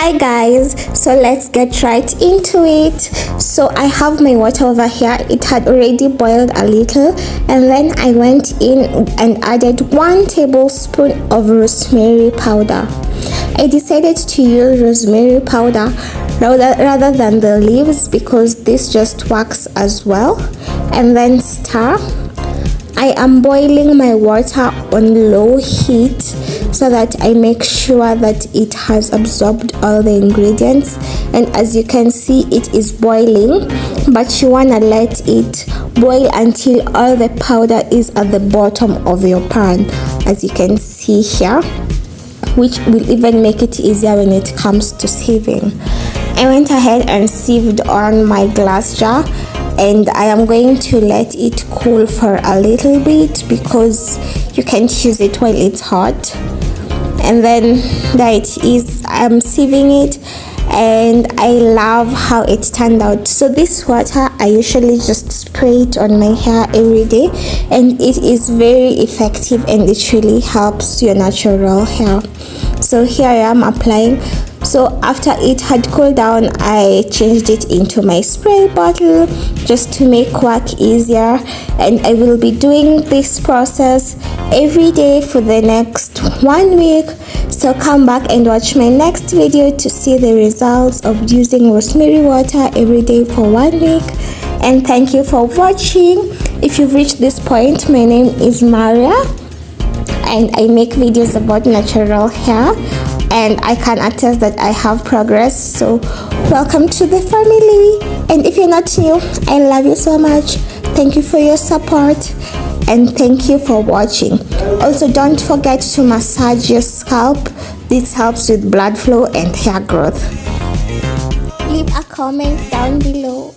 Hi guys, so let's get right into it. So I have my water over here. It had already boiled a little, and then I went in and added 1 tablespoon of rosemary powder. I decided to use rosemary powder rather than the leaves because this just works as well. And then stir. I am boiling my water on low heat so that I make sure that it has absorbed all the ingredients, and as you can see it is boiling, but you want to let it boil until all the powder is at the bottom of your pan, as you can see here, which will even make it easier when it comes to sieving. I went ahead and sieved on my glass jar, and I am going to let it cool for a little bit because you can't use it while it's hot. And then there it is. I'm sieving it and I love how it turned out. So this water I usually just spray it on my hair every day, and it is very effective and it really helps your natural hair. So here I am applying. So after it had cooled down, I changed it into my spray bottle just to make work easier, and I will be doing this process every day for the next 1 week. So come back and watch my next video to see the results of using rosemary water every day for 1 week. And thank you for watching. If you've reached this point, my name is Maria and I make videos about natural hair, and I can attest that I have progress. So welcome to the family, and if you're not new, I love you so much. Thank you for your support and thank you for watching. Also, don't forget to massage your scalp. This helps with blood flow and hair growth. Leave a comment down below.